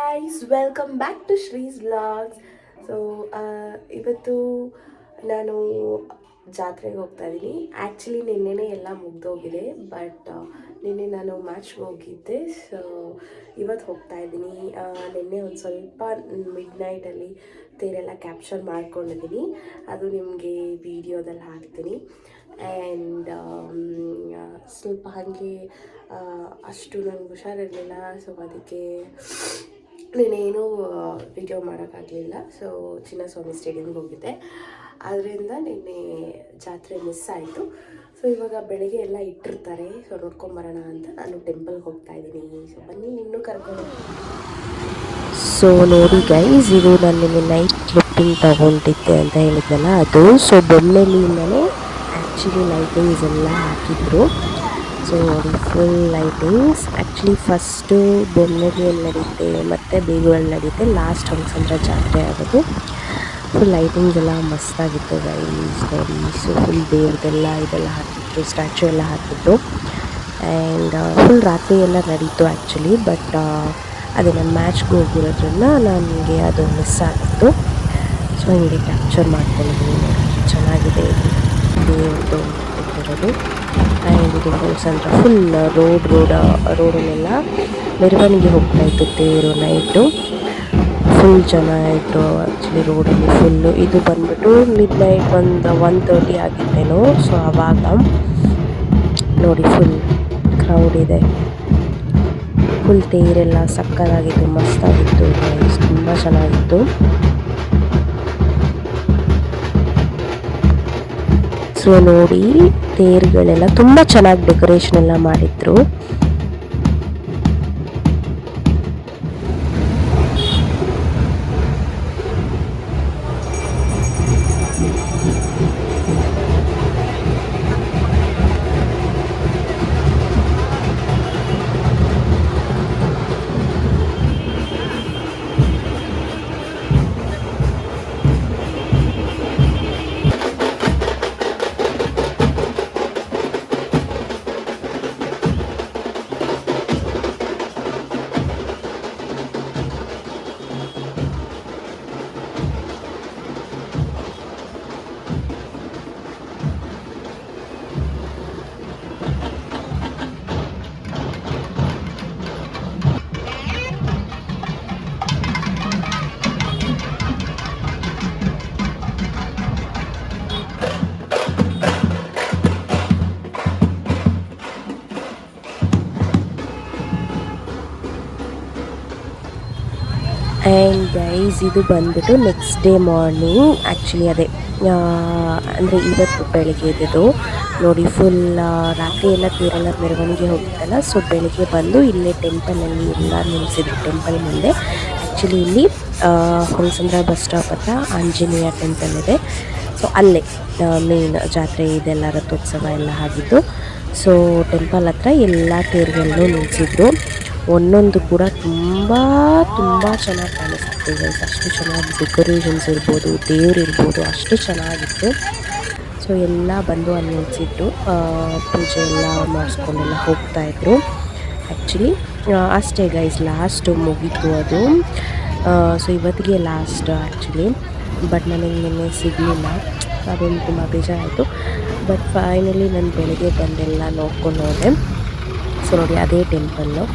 Guys, welcome back to Shree's vlogs. So ಇವತ್ತು ನಾನು ಜಾತ್ರೆಗೆ ಹೋಗ್ತಾ ಇದ್ದೀನಿ. ಆ್ಯಕ್ಚುಲಿ ನಿನ್ನೆನೇ ಎಲ್ಲ ಮುಗ್ದೋಗಿದೆ, ಬಟ್ ನಿನ್ನೆ ನಾನು ಮ್ಯಾಚ್ಗೆ ಹೋಗಿದ್ದೆ. ಸೊ ಇವತ್ತು ಹೋಗ್ತಾ ಇದ್ದೀನಿ. ನಿನ್ನೆ ಒಂದು ಸ್ವಲ್ಪ ಮಿಡ್ ನೈಟಲ್ಲಿ ತೇರೆಲ್ಲ ಕ್ಯಾಪ್ಚರ್ ಮಾಡ್ಕೊಂಡಿದ್ದೀನಿ. ಅದು ನಿಮಗೆ ವಿಡಿಯೋದಲ್ಲಿ ಹಾಕ್ತೀನಿ. ಆ್ಯಂಡ್ ಸ್ವಲ್ಪ ಹಾಗೆ ಅಷ್ಟು ನನಗೆ ಹುಷಾರಿರಲಿಲ್ಲ. ಸೊ ಅದಕ್ಕೆ ನಾನೇನೂ ವಿಡಿಯೋ ಮಾಡೋಕ್ಕಾಗಲಿಲ್ಲ. ಸೊ ಚಿನ್ನಸ್ವಾಮಿ ಸ್ಟೇಡಿಯಮ್ಗೆ ಹೋಗಿದ್ದೆ, ಅದರಿಂದ ನಿನ್ನೆ ಜಾತ್ರೆ ಮಿಸ್ ಆಯಿತು. ಸೊ ಇವಾಗ ಬೆಳಗ್ಗೆ ಎಲ್ಲ ಇಟ್ಟಿರ್ತಾರೆ, ಸೊ ನೋಡ್ಕೊಂಬರೋಣ ಅಂತ ನಾನು ಟೆಂಪಲ್ಗೆ ಹೋಗ್ತಾ ಇದ್ದೀನಿ. ಸೊ ಬನ್ನಿ, ಇನ್ನೂ ಕರ್ಕೊಂಡು. ಸೊ ನೋಡಿ ಗೈಸ್, ಇದು ನಾನು ನಿನ್ನೆ ನೈಟ್ ಕ್ಲಿಪ್ಪಿಂಗ್ ತೊಗೊಂಡಿದ್ದೆ ಅಂತ ಹೇಳಿದ್ನಲ್ಲ ಅದು. ಸೊ ಬೊಮ್ಮನೆಲಿಂದಲೇ ಆ್ಯಕ್ಚುಲಿ ಲೈಟಿಂಗ್ಸ್ ಎಲ್ಲ ಹಾಕಿದ್ರು. ಸೊ ನೋಡಿ, ಫುಲ್ ಲೈಟಿಂಗ್ಸ್. ಆ್ಯಕ್ಚುಲಿ ಫಸ್ಟು ಬೊಮ್ಮನೆಲಿಯಲ್ಲಿ ನಡೀತೆ, ಮತ್ತು ಬೇಗುವಲ್ಲಿ ನಡೀತೆ, ಲಾಸ್ಟ್ ಹೊಂಗಸಂದ್ರ ಜಾತ್ರೆ ಆಗೋದು. ಫುಲ್ ಲೈಟಿಂಗ್ಸ್ ಎಲ್ಲ ಮಸ್ತಾಗಿತ್ತು ಗೈಸ್ ನೋಡಿ. ಸೊ ಫುಲ್ ದೇವ್ರದ್ದೆಲ್ಲ ಇದೆಲ್ಲ ಹಾಕಿತ್ತು, ಸ್ಟ್ಯಾಚು ಎಲ್ಲ ಹಾಕಿತ್ತು. ಆ್ಯಂಡ್ ಫುಲ್ ರಾತ್ರಿ ಎಲ್ಲ ನಡೀತು ಆ್ಯಕ್ಚುಲಿ. ಬಟ್ ಅದೇ ನಾನು ಮ್ಯಾಚ್ಗೆ ಹೋಗಿರೋದ್ರಿಂದ ನನಗೆ ಅದು ಮಿಸ್ ಆಗಿತ್ತು. ಸೊ ಹಿಂಗೆ ಕ್ಯಾಪ್ಚರ್ ಮಾಡ್ಕೊಂಡಿದ್ದೀನಿ ನೋಡಿ, ಚೆನ್ನಾಗಿದೆ ಇದು ದೇವ್ರದ್ದು ಇಟ್ಟಿರೋದು. ಆ್ಯಂಡ್ ಇದು ಹೊಂಗಸಂದ್ರ ಫುಲ್ ರೋಡಲ್ಲೆಲ್ಲ ಮೆರವಣಿಗೆ ಹೋಗ್ತಾಯಿತ್ತು ತೇರು ನೈಟು. ಫುಲ್ ಜನ ಇತ್ತು ಆ್ಯಕ್ಚುಲಿ ರೋಡಲ್ಲಿ ಫುಲ್ಲು. ಇದು ಬಂದ್ಬಿಟ್ಟು ಮಿಡ್ ನೈಟ್ ಒಂದು 1:30 ಆಗಿತ್ತೇನೋ. ಸೊ ಆವಾಗ ನೋಡಿ ಫುಲ್ ಕ್ರೌಡ್ ಇದೆ. ಫುಲ್ ತೇರೆಲ್ಲ ಸಕ್ಕತ್ತಾಗಿತ್ತು, ಮಸ್ತಾಗಿತ್ತು, ತುಂಬ ಚೆನ್ನಾಗಿತ್ತು. ಸೊ ನೋಡಿ, ತೇರುಗಳೆಲ್ಲ ತುಂಬ ಚೆನ್ನಾಗಿ ಡೆಕೋರೇಷನ್ ಎಲ್ಲ ಮಾಡಿದ್ರು. ಆ್ಯಂಡ್ ಗೈಸ್, ಇದು ಬಂದ್ಬಿಟ್ಟು ನೆಕ್ಸ್ಟ್ ಡೇ ಮಾರ್ನಿಂಗ್ ಆ್ಯಕ್ಚುಲಿ. ಅದೇ ಅಂದರೆ ಇವತ್ತು ಬೆಳಗ್ಗೆ ಇದ್ದು ನೋಡಿ. ಫುಲ್ ರಾತ್ರಿ ಎಲ್ಲ ತೇರೆಲ್ಲ ಮೆರವಣಿಗೆ ಹೋಗಿತ್ತಲ್ಲ. ಸೊ ಬೆಳಗ್ಗೆ ಬಂದು ಇಲ್ಲೇ ಟೆಂಪಲಲ್ಲಿ ಎಲ್ಲ ನಿಲ್ಲಿಸಿದ್ರು, ಟೆಂಪಲ್ ಮುಂದೆ. ಆ್ಯಕ್ಚುಲಿ ಇಲ್ಲಿ ಹೊಂಗಸಂದ್ರ ಬಸ್ ಸ್ಟಾಪ್ ಹತ್ರ ಆಂಜನೇಯ ಟೆಂಪಲ್ ಇದೆ. ಸೊ ಅಲ್ಲೇ ಮೇನ್ ಜಾತ್ರೆ ಇದೆಲ್ಲ ರಥೋತ್ಸವ ಎಲ್ಲ ಆಗಿತ್ತು. ಸೊ ಟೆಂಪಲ್ ಹತ್ರ ಎಲ್ಲ ತೇರುಗಳನ್ನು ನಿಲ್ಲಿಸಿದ್ರು. ಒಂದೊಂದು ಕೂಡ ತುಂಬ ಚೆನ್ನಾಗಿ ಕಾಣಿಸ್ತಿತ್ತು ಗೈಸ್. ಅಷ್ಟು ಚೆನ್ನಾಗಿ ಡೆಕೋರೇಷನ್ಸ್ ಇರ್ಬೋದು, ದೇವ್ರು ಇರ್ಬೋದು, ಅಷ್ಟು ಚೆನ್ನಾಗಿತ್ತು. ಸೊ ಎಲ್ಲ ಬಂದು ಅಲ್ಲಿ ನಿಲ್ಲಿಸಿದ್ರು, ಪೂಜೆ ಎಲ್ಲ ಮಾಡಿಸ್ಕೊಂಡೆಲ್ಲ ಹೋಗ್ತಾಯಿದ್ರು. ಆ್ಯಕ್ಚುಲಿ ಅಷ್ಟೇ ಗೈಸ್, ಲಾಸ್ಟು ಮುಗೀತು ಅದು. ಸೊ ಇವತ್ತಿಗೆ ಲಾಸ್ಟ್ ಆ್ಯಕ್ಚುಲಿ. ಬಟ್ ನನಗೆ ನಿನ್ನೆ ಸಿಗಲಿಲ್ಲ, ಅದೊಂದು ತುಂಬ ಬೇಜಾರಾಯಿತು. ಬಟ್ ಫೈನಲಿ ನಾನು ಬೆಳಗ್ಗೆ ಬಂದೆಲ್ಲ ನೋಡ್ಕೊಂಡು ಹೋದೆ. ಸೊ ನೋಡಿ, ಅದೇ ಟೆಂಪಲ್ಲು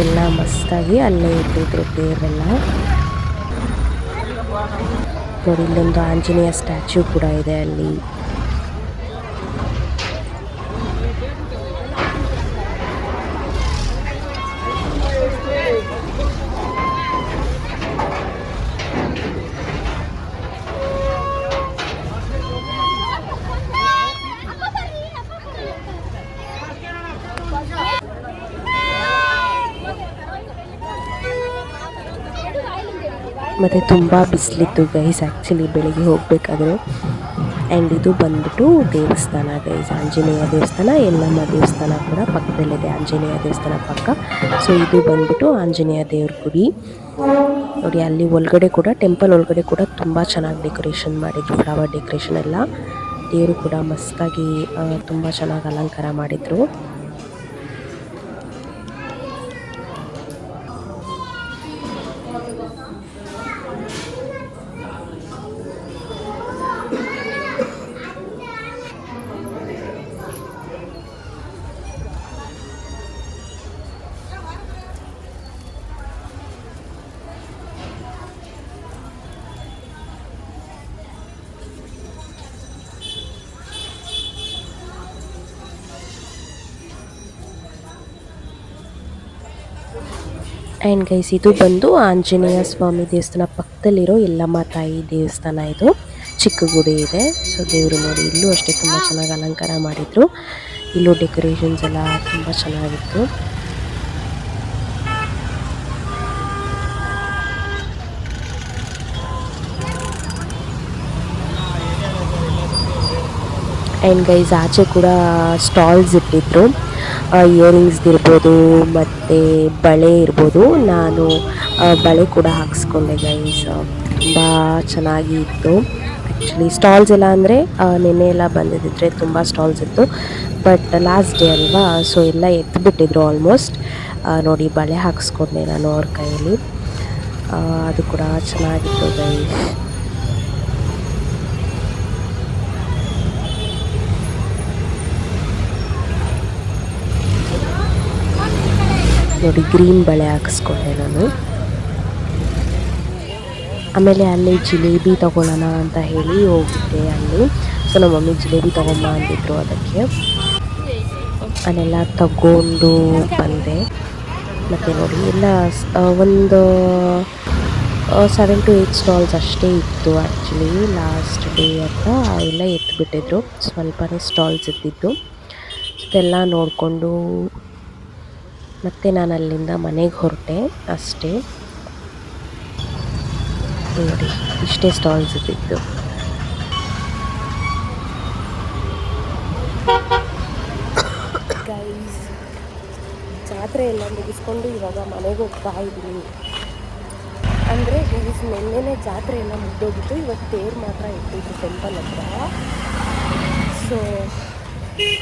ಎಲ್ಲ ಮಸ್ತಾಗಿ ಅಲ್ಲೇ ಇಟ್ಟಿದ್ರು ತೇರೆಲ್ಲ ನೋಡಿ. ಇಲ್ಲೊಂದು ಆಂಜನೇಯ ಸ್ಟ್ಯಾಚ್ಯೂ ಕೂಡ ಇದೆ ಅಲ್ಲಿ. ಮತ್ತು ತುಂಬ ಬಿಸಿಲಿತ್ತು ಗೈಸ್ ಆ್ಯಕ್ಚುಲಿ ಬೆಳಿಗ್ಗೆ ಹೋಗಬೇಕಾದ್ರೆ. ಆ್ಯಂಡ್ ಇದು ಬಂದ್ಬಿಟ್ಟು ದೇವಸ್ಥಾನ ಗೈಸ್, ಆಂಜನೇಯ ದೇವಸ್ಥಾನ, ಯಲ್ಲಮ್ಮ ದೇವಸ್ಥಾನ ಕೂಡ ಪಕ್ಕದಲ್ಲಿದೆ, ಆಂಜನೇಯ ದೇವಸ್ಥಾನ ಪಕ್ಕ. ಸೊ ಇದು ಬಂದ್ಬಿಟ್ಟು ಆಂಜನೇಯ ದೇವ್ರ ಗುಡಿ ನೋಡಿ. ಅಲ್ಲಿ ಒಳಗಡೆ ಕೂಡ, ಟೆಂಪಲ್ ಒಳಗಡೆ ಕೂಡ ತುಂಬ ಚೆನ್ನಾಗಿ ಡೆಕೋರೇಷನ್ ಮಾಡಿದ್ರು, ಫ್ಲವರ್ ಡೆಕೋರೇಷನ್ ಎಲ್ಲ. ದೇವರು ಕೂಡ ಮಸ್ತಾಗಿ ತುಂಬ ಚೆನ್ನಾಗಿ ಅಲಂಕಾರ ಮಾಡಿದರು. ಆ್ಯಂಡ್ ಗೈಸ್ ಇದು ಬಂದು ಆಂಜನೇಯ ಸ್ವಾಮಿ ದೇವಸ್ಥಾನ ಪಕ್ಕದಲ್ಲಿರೋ ಯಲ್ಲಮ್ಮ ತಾಯಿ ದೇವಸ್ಥಾನ. ಇದು ಚಿಕ್ಕ ಗುಡಿ ಇದೆ. ಸೊ ದೇವರು ನೋಡಿ ಇಲ್ಲೂ ಅಷ್ಟೇ ತುಂಬ ಚೆನ್ನಾಗಿ ಅಲಂಕಾರ ಮಾಡಿದರು. ಇಲ್ಲೂ ಡೆಕೋರೇಷನ್ಸ್ ಎಲ್ಲ ತುಂಬ ಚೆನ್ನಾಗಿತ್ತು. ಆ್ಯಂಡ್ ಗೈಸ್ ಆಚೆ ಕೂಡ ಸ್ಟಾಲ್ಸ್ ಇಟ್ಟಿದ್ರು. ಇಯರಿಂಗ್ಸ್ದಿರ್ಬೋದು ಮತ್ತು ಬಳೆ ಇರ್ಬೋದು. ನಾನು ಬಳೆ ಕೂಡ ಹಾಕ್ಸ್ಕೊಂಡೆ ಗೈಸ್. ತುಂಬ ಚೆನ್ನಾಗಿ ಇತ್ತು ಆ್ಯಕ್ಚುಲಿ. ಸ್ಟಾಲ್ಸ್ ಎಲ್ಲ ಅಂದರೆ ನೆನ್ನೆ ಎಲ್ಲ ಬಂದಿದ್ದರೆ ತುಂಬ ಸ್ಟಾಲ್ಸ್ ಇತ್ತು, ಬಟ್ ಲಾಸ್ಟ್ ಡೇ ಅಲ್ವಾ, ಸೊ ಎಲ್ಲ ಎತ್ತಿಬಿಟ್ಟಿದ್ರು ಆಲ್ಮೋಸ್ಟ್. ನೋಡಿ ಬಳೆ ಹಾಕ್ಸ್ಕೊಂಡೆ ನಾನು ಅವ್ರ ಕೈಯಲ್ಲಿ. ಅದು ಕೂಡ ಚೆನ್ನಾಗಿತ್ತು ಗೈಸ್. ನೋಡಿ ಗ್ರೀನ್ ಬಳೆ ಹಾಕಿಸ್ಕೊಂಡೆ ನಾನು. ಆಮೇಲೆ ಅಲ್ಲಿ ಜಿಲೇಬಿ ತೊಗೊಳ್ಳೋಣ ಅಂತ ಹೇಳಿ ಹೋಗಿದ್ದೆ ಅಲ್ಲಿ. ಸೊ ನಮ್ಮ ಮಮ್ಮಿ ಜಿಲೇಬಿ ತೊಗೊಂಬ ಅಂದಿದ್ರು, ಅದಕ್ಕೆ ಅಲ್ಲೆಲ್ಲ ತಗೊಂಡು ಬಂದೆ. ಮತ್ತು ನೋಡಿ ಎಲ್ಲ ಒಂದು 7 to 8 ಸ್ಟಾಲ್ಸ್ ಅಷ್ಟೇ ಇತ್ತು ಆ್ಯಕ್ಚುಲಿ. ಲಾಸ್ಟ್ ಡೇ ಅಂತ ಎಲ್ಲ ಎತ್ತಿಬಿಟ್ಟಿದ್ರು, ಸ್ವಲ್ಪನೇ ಸ್ಟಾಲ್ಸ್ ಇದ್ದಿದ್ದು. ಇದೆಲ್ಲ ನೋಡಿಕೊಂಡು ಮತ್ತು ನಾನು ಅಲ್ಲಿಂದ ಮನೆಗೆ ಹೊರಟೆ ಅಷ್ಟೇ. ನೋಡಿ ಇಷ್ಟೇ ಸ್ಟಾಲ್ಸ್ ಇದ್ದಿದ್ದು. ಗೈಸ್ ಜಾತ್ರೆ ಎಲ್ಲ ಮುಗಿಸ್ಕೊಂಡು ಇವಾಗ ಮನೆಗೆ ಹೋಗ್ತಾ ಇದ್ದೀನಿ. ಅಂದರೆ ಗೈಸ್ ನೆನ್ನೆನೇ ಜಾತ್ರೆ ಎಲ್ಲ ಮುಗ್ದೋಗಿತ್ತು. ಇವತ್ತು ತೇರು ಮಾತ್ರ ಇಟ್ಟಿತ್ತು ಟೆಂಪಲ್ ಹತ್ರ. ಸೊ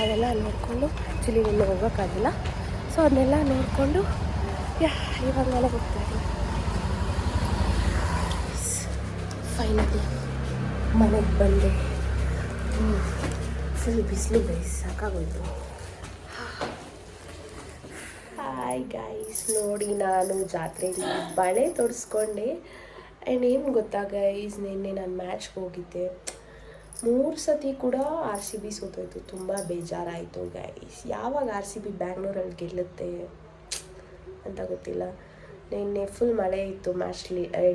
ಅದೆಲ್ಲ ನೋಡಿಕೊಂಡು ಆ್ಯಕ್ಚುಲಿ ಇನ್ನೂ ಹೋಗೋಕ್ಕಾಗಿಲ್ಲ. ಸೊ ಅದನ್ನೆಲ್ಲ ನೋಡಿಕೊಂಡು ಇವಾಗ ಮನೆಗೆ ಹೋಗ್ತಾ ಇದ್ದೀನಿ. ಫೈನಲಿ ಮನೆಗೆ ಬಂದೆ. ಫುಲ್ ಬಿಸಿಲು ಗೈಸ್, ಸಾಕಾಗೋಯ್ತು. ಹಾಯ್ ಗೈಸ್, ನೋಡಿ ನಾನು ಜಾತ್ರೆಯಲ್ಲಿ ಬಳೆ ತೊಡಿಸ್ಕೊಂಡೆ. ಆ್ಯಂಡ್ ಏನು ಗೊತ್ತಾ ಗೈಸ್, ನಿನ್ನೆ ನಾನು ಮ್ಯಾಚ್ಗೆ ಹೋಗಿದ್ದೆ. 3 ಸತಿ ಕೂಡ RCB ಸೋತೋಯ್ತು. ತುಂಬ ಬೇಜಾರಾಯಿತು ಗೈಸ್. ಯಾವಾಗ RCB ಬ್ಯಾಂಗ್ಳೂರಲ್ಲಿ ಗೆಲ್ಲುತ್ತೆ ಅಂತ ಗೊತ್ತಿಲ್ಲ. ನಿನ್ನೆ ಫುಲ್ ಮಳೆ ಇತ್ತು, ಮ್ಯಾಚ್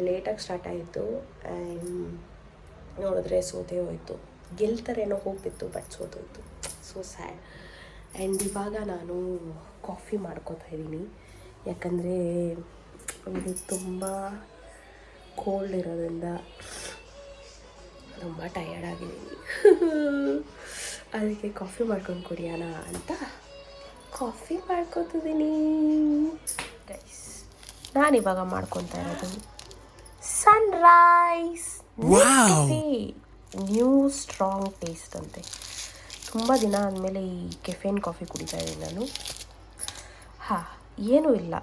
ಲೇಟಾಗಿ ಸ್ಟಾರ್ಟ್ ಆಯಿತು. ಆ್ಯಂಡ್ ನೋಡಿದ್ರೆ ಸೋತೇ ಹೋಯಿತು. ಗೆಲ್ತಾರೇನೋ ಹೋಗ್ತಿತ್ತು, ಬಟ್ ಸೋತೋಯ್ತು. So sad. ಆ್ಯಂಡ್ ಇವಾಗ ನಾನು ಕಾಫಿ ಮಾಡ್ಕೋತಾ ಇದ್ದೀನಿ, ಯಾಕಂದರೆ ಇದು ತುಂಬ ಕೋಲ್ಡ್ ಇರೋದ್ರಿಂದ ತುಂಬ ಟಯರ್ಡ್ ಆಗಿದ್ದೀನಿ. ಅದಕ್ಕೆ ಕಾಫಿ ಮಾಡ್ಕೊಂಡು ಕುಡಿಯೋಣ ಅಂತ ಕಾಫಿ ಮಾಡ್ಕೊತಿದ್ದೀನಿ ಗೈಸ್. ನಾನಿವಾಗ ಮಾಡ್ಕೊತಾ ಇರೋದು ಸನ್ರೈಸ್ ನ್ಯೂ ಸ್ಟ್ರಾಂಗ್ ಟೇಸ್ಟ್ ಅಂತೆ. ತುಂಬ ದಿನ ಆದಮೇಲೆ ಈ ಕೆಫೆನ್ ಕಾಫಿ ಕುಡಿತಾ ಇದ್ದೀನಿ ನಾನು. ಏನೂ ಇಲ್ಲ,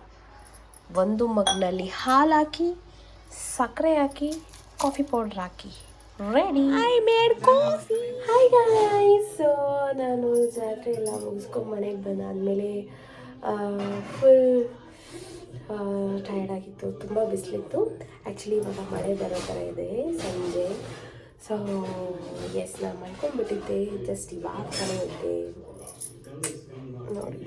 ಒಂದು ಮಗ್ನಲ್ಲಿ ಹಾಲು ಹಾಕಿ, ಸಕ್ಕರೆ ಹಾಕಿ, ಕಾಫಿ ಪೌಡ್ರ್ ಹಾಕಿ, ready, I made coffee. Hi guys, so ನಾನು ಜಾತ್ರೆ ಎಲ್ಲ ಮುಗಿಸ್ಕೊಂಡು ಮನೆಗೆ ಬಂದಾದಮೇಲೆ ಫುಲ್ ಟಯರ್ಡ್ ಆಗಿತ್ತು. ತುಂಬ ಬಿಸಿಲಿತ್ತು ಆ್ಯಕ್ಚುಲಿ. ಇವಾಗ ಮಳೆ ಬರೋ ಥರ ಇದೆ ಸಂಜೆ. ಸೊ ಎಸ್, ನಾನು ಮಲ್ಕೊಂಡ್ಬಿಟ್ಟಿದ್ದೆ. ಜಸ್ಟ್ ಇವಾಗ ತಾನೇ ಇದ್ದೆ. ನೋಡಿ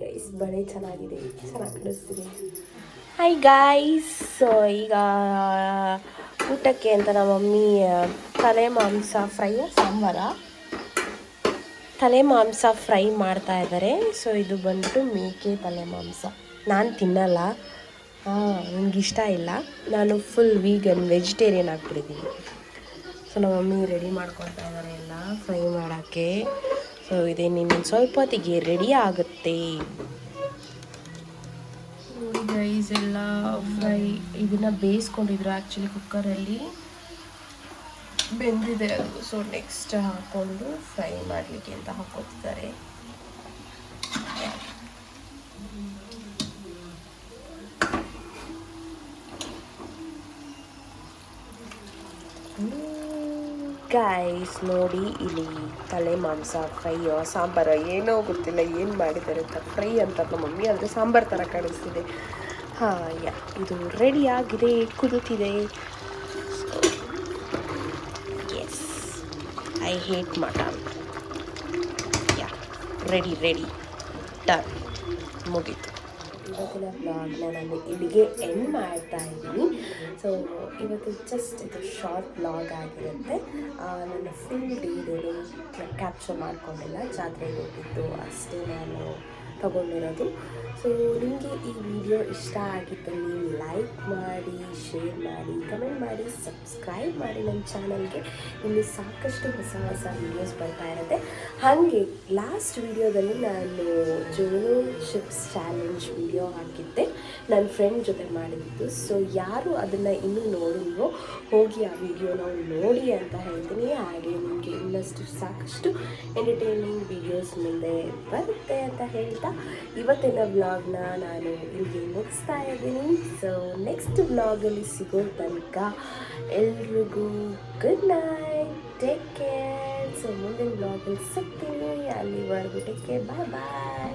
ಗೈಸ್, ಬಳೆ ಚೆನ್ನಾಗಿದೆ, ಚೆನ್ನಾಗಿ ಕಾಣಿಸ್ತಿದೆ. ಹಾಯ್ ಗೈಸ್, ಸೊ ಈಗ ಊಟಕ್ಕೆ ಅಂತ ನಮ್ಮ ಮಮ್ಮಿ ತಲೆ ಮಾಂಸ ಫ್ರೈ ಮಾಡ್ತಾ ಇದ್ದಾರೆ. ಸೊ ಇದು ಬಂದ್ಬಿಟ್ಟು ಮೇಕೆ ತಲೆ ಮಾಂಸ. ನಾನು ತಿನ್ನಲ್ಲ, ನನಗೆ ಇಷ್ಟ ಇಲ್ಲ. ನಾನು ಫುಲ್ ವೀಗನ್ ವೆಜಿಟೇರಿಯನ್ ಆಗಿಬಿಟ್ಟಿದ್ದೀನಿ. ಸೊ ನಮ್ಮ ಮಮ್ಮಿ ರೆಡಿ ಮಾಡ್ಕೊಳ್ತಾ ಇದ್ದಾರೆ ಎಲ್ಲ ಫ್ರೈ ಮಾಡೋಕ್ಕೆ. ಸೊ ಇದೇನು ಇನ್ನೊಂದು ಸ್ವಲ್ಪ ಹೊತ್ತಿಗೆ ರೆಡಿ ಆಗುತ್ತೆ. ನೋಡಿ ಗೈಸ್, ಎಲ್ಲ ಫ್ರೈ ಇದನ್ನು ಬೇಯಿಸ್ಕೊಂಡಿದ್ರು ಆ್ಯಕ್ಚುಲಿ. ಕುಕ್ಕರಲ್ಲಿ ಬೆಂದಿದೆ ಅದು. ಸೊ ನೆಕ್ಸ್ಟ್ ಹಾಕ್ಕೊಂಡು ಫ್ರೈ ಮಾಡಲಿಕ್ಕೆ ಅಂತ ಹಾಕೋತಿದ್ದಾರೆ. ಗೈಸ್ ನೋಡಿ, ಇಲ್ಲಿ ತಲೆ ಮಾಂಸ ಫ್ರೈ ಸಾಂಬಾರು ಏನೋ ಗೊತ್ತಿಲ್ಲ ಏನು ಮಾಡಿದ್ದಾರೆ ಅಂತ. ಫ್ರೈ ಅಂತ ನಮ್ಮ ಮಮ್ಮಿ, ಅಂದರೆ ಸಾಂಬಾರು ಥರ ಕಾಣಿಸ್ತಿದೆ. ಇದು ರೆಡಿ ಆಗಿದೆ, ಕುದುತ್ತಿದೆ. Yes, I hate mutton. Ready done, ಮುಗೀತು. ಇವತ್ತಿನ ಬ್ಲಾಗ್ನ ನಾನು ಇಲ್ಲಿಗೆ ಎಂಡ್ ಮಾಡ್ತಾ ಇದ್ದೀನಿ. ಸೊ ಇವತ್ತು ಜಸ್ಟ್ ಇದು ಶಾರ್ಟ್ ಬ್ಲಾಗ್ ಆಗಿರುತ್ತೆ. ನನ್ನ ಫುಲ್ ಡೇನು ಕ್ಯಾಪ್ಚರ್ ಮಾಡ್ಕೊಂಡಿಲ್ಲ, ಜಾತ್ರೆಗೆ ಹೋಗಿದ್ದು ಅಷ್ಟೇ ನಾನು ತಗೊಂಡಿರೋದು. ಸೊ ನಿಮಗೆ ಈ ವಿಡಿಯೋ ಇಷ್ಟ ಆಗಿದ್ದಲ್ಲಿ ಲೈಕ್ ಮಾಡಿ, ಶೇರ್ ಮಾಡಿ, ಕಮೆಂಟ್ ಮಾಡಿ, ಸಬ್ಸ್ಕ್ರೈಬ್ ಮಾಡಿ ನನ್ನ ಚಾನಲ್ಗೆ. ಇನ್ನು ಸಾಕಷ್ಟು ಹೊಸ ಹೊಸ ವೀಡಿಯೋಸ್ ಬರ್ತಾ ಇರುತ್ತೆ. ಹಾಗೆ ಲಾಸ್ಟ್ ವಿಡಿಯೋದಲ್ಲಿ ನಾನು ಜೋಲೋ ಚಿಪ್ಸ್ ಚಾಲೆಂಜ್ ವಿಡಿಯೋ ಹಾಕಿದ್ದೆ, ನನ್ನ ಫ್ರೆಂಡ್ ಜೊತೆ ಮಾಡಿದ್ದು. ಸೊ ಯಾರು ಅದನ್ನು ಇನ್ನೂ ನೋಡಿಲ್ವೋ ಹೋಗಿ ಆ ವಿಡಿಯೋನ ನೋಡಿ ಅಂತ ಹೇಳ್ತೀನಿ. ಹಾಗೆ ನಿಮಗೆ ಇನ್ನಷ್ಟು ಸಾಕಷ್ಟು ಎಂಟರ್ಟೈನಿಂಗ್ ವಿಡಿಯೋಸ್ ಮುಂದೆ ಬರುತ್ತೆ ಅಂತ ಹೇಳ್ತಾ ಇವತ್ತಿನ ವ್ಲಾಗ್ನ ನಾನು ಇಲ್ಲಿಗೆ ಮುಗಿಸ್ತಾ ಇದ್ದೀನಿ. ಸೊ ನೆಕ್ಸ್ಟ್ ವ್ಲಾಗಲ್ಲಿ ಸಿಗೋ ತನಕ ಎಲ್ರಿಗೂ good night, take care. So ಮುಂದಿನ ವ್ಲಾಗಲ್ಲಿ ಸಿಗ್ತೀನಿ. ಅಲ್ಲಿವರೆಗೂ ಟೇಕ್ ಕೇರ್, ಬಾಯ್ ಬಾಯ್.